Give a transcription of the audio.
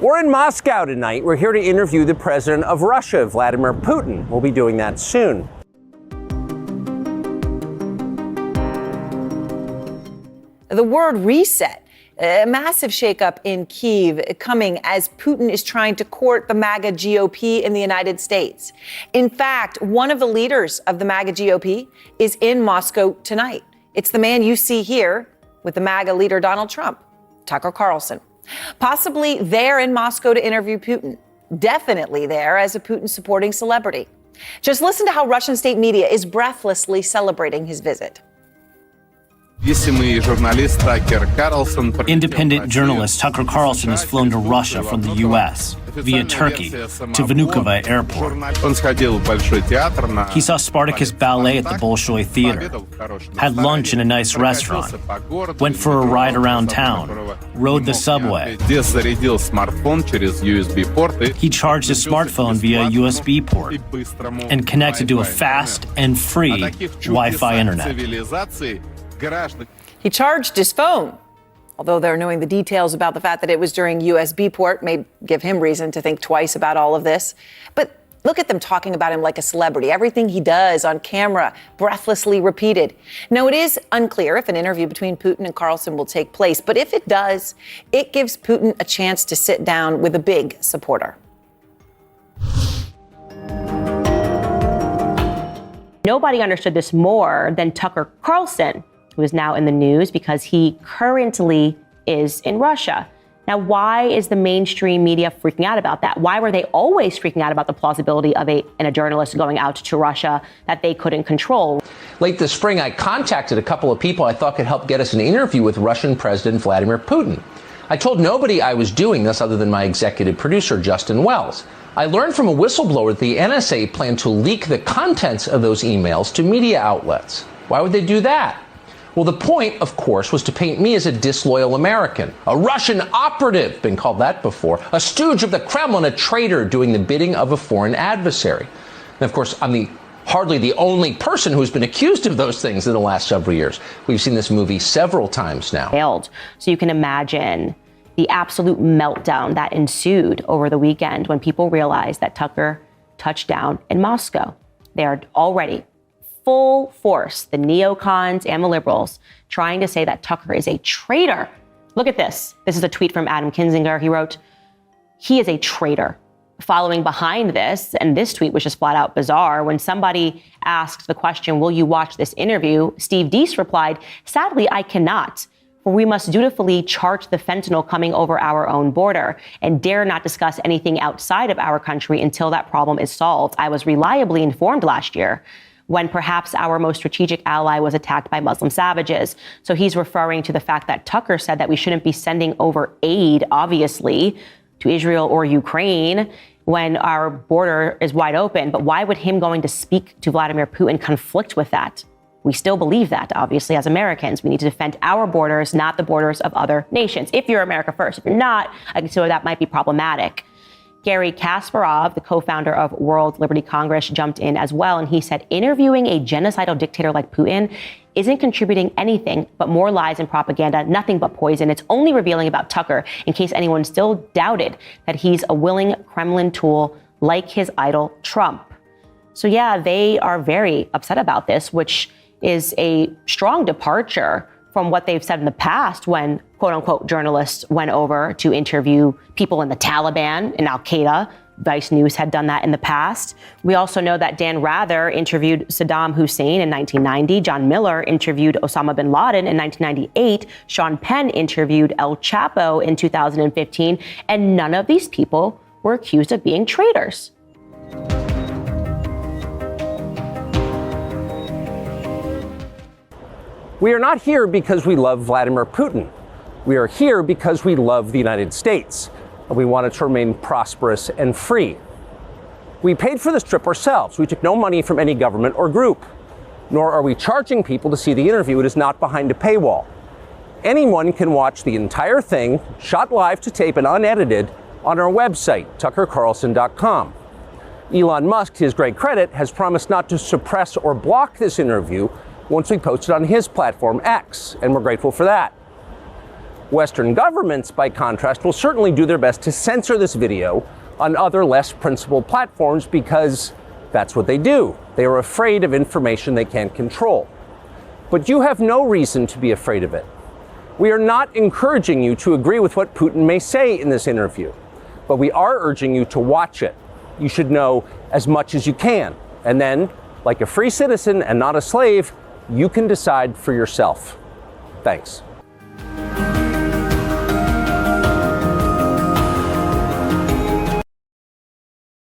We're in Moscow tonight. We're here to interview the president of Russia, Vladimir Putin. We'll be doing that soon. The word reset, a massive shakeup in Kyiv coming as Putin is trying to court the MAGA GOP in the United States. In fact, one of the leaders of the MAGA GOP is in Moscow tonight. It's the man you see here with the MAGA leader Donald Trump, Tucker Carlson. Possibly there in Moscow to interview Putin. Definitely there as a Putin-supporting celebrity. Just listen to how Russian state media is breathlessly celebrating his visit. Independent journalist Tucker Carlson has flown to Russia from the U.S. via Turkey to Vnukovo Airport. He saw Spartacus Ballet at the Bolshoi Theater, had lunch in a nice restaurant, went for a ride around town, rode the subway. He charged his smartphone via USB port and connected to a fast and free Wi-Fi internet. He charged his phone, although they're knowing the details about the fact that it was during USB port may give him reason to think twice about all of this. But look at them talking about him like a celebrity. Everything he does on camera, breathlessly repeated. Now, it is unclear if an interview between Putin and Carlson will take place, but if it does, it gives Putin a chance to sit down with a big supporter. Nobody understood this more than Tucker Carlson, who is now in the news because he currently is in Russia. Now, why is the mainstream media freaking out about that? Why were they always freaking out about the plausibility of a journalist going out to Russia that they couldn't control? Late this spring, I contacted a couple of people I thought could help get us an interview with Russian President Vladimir Putin. I told nobody I was doing this other than my executive producer, Justin Wells. I learned from a whistleblower that the NSA planned to leak the contents of those emails to media outlets. Why would they do that? Well, the point, of course, was to paint me as a disloyal American, a Russian operative, been called that before, a stooge of the Kremlin, a traitor doing the bidding of a foreign adversary. And of course, I'm hardly the only person who's been accused of those things in the last several years. We've seen this movie several times now. So you can imagine the absolute meltdown that ensued over the weekend when people realized that Tucker touched down in Moscow. They are already full force, the neocons and the liberals, trying to say that Tucker is a traitor. Look at this. This is a tweet from Adam Kinzinger. He wrote, "He is a traitor." Following behind this, and this tweet was just flat out bizarre, when somebody asked the question, "Will you watch this interview?" Steve Deese replied, "Sadly, I cannot. For we must dutifully chart the fentanyl coming over our own border and dare not discuss anything outside of our country until that problem is solved. I was reliably informed last year when perhaps our most strategic ally was attacked by Muslim savages." So he's referring to the fact that Tucker said that we shouldn't be sending over aid, obviously, to Israel or Ukraine when our border is wide open. But why would him going to speak to Vladimir Putin conflict with that? We still believe that, obviously, as Americans. We need to defend our borders, not the borders of other nations. If you're America first. If you're not, I consider that might be problematic. Gary Kasparov, the co-founder of World Liberty Congress, jumped in as well, and he said interviewing a genocidal dictator like Putin isn't contributing anything but more lies and propaganda, nothing but poison. It's only revealing about Tucker, in case anyone still doubted that he's a willing Kremlin tool like his idol Trump. So yeah, they are very upset about this, which is a strong departure from what they've said in the past when, quote unquote, journalists went over to interview people in the Taliban and Al-Qaeda. Vice News had done that in the past. We also know that Dan Rather interviewed Saddam Hussein in 1990. John Miller interviewed Osama bin Laden in 1998. Sean Penn interviewed El Chapo in 2015. And none of these people were accused of being traitors. We are not here because we love Vladimir Putin. We are here because we love the United States, and we want it to remain prosperous and free. We paid for this trip ourselves. We took no money from any government or group, nor are we charging people to see the interview. It is not behind a paywall. Anyone can watch the entire thing, shot live to tape and unedited, on our website, tuckercarlson.com. Elon Musk, to his great credit, has promised not to suppress or block this interview once we post it on his platform, X, and we're grateful for that. Western governments, by contrast, will certainly do their best to censor this video on other less principled platforms because that's what they do. They are afraid of information they can't control. But you have no reason to be afraid of it. We are not encouraging you to agree with what Putin may say in this interview, but we are urging you to watch it. You should know as much as you can. And then, like a free citizen and not a slave, you can decide for yourself. Thanks.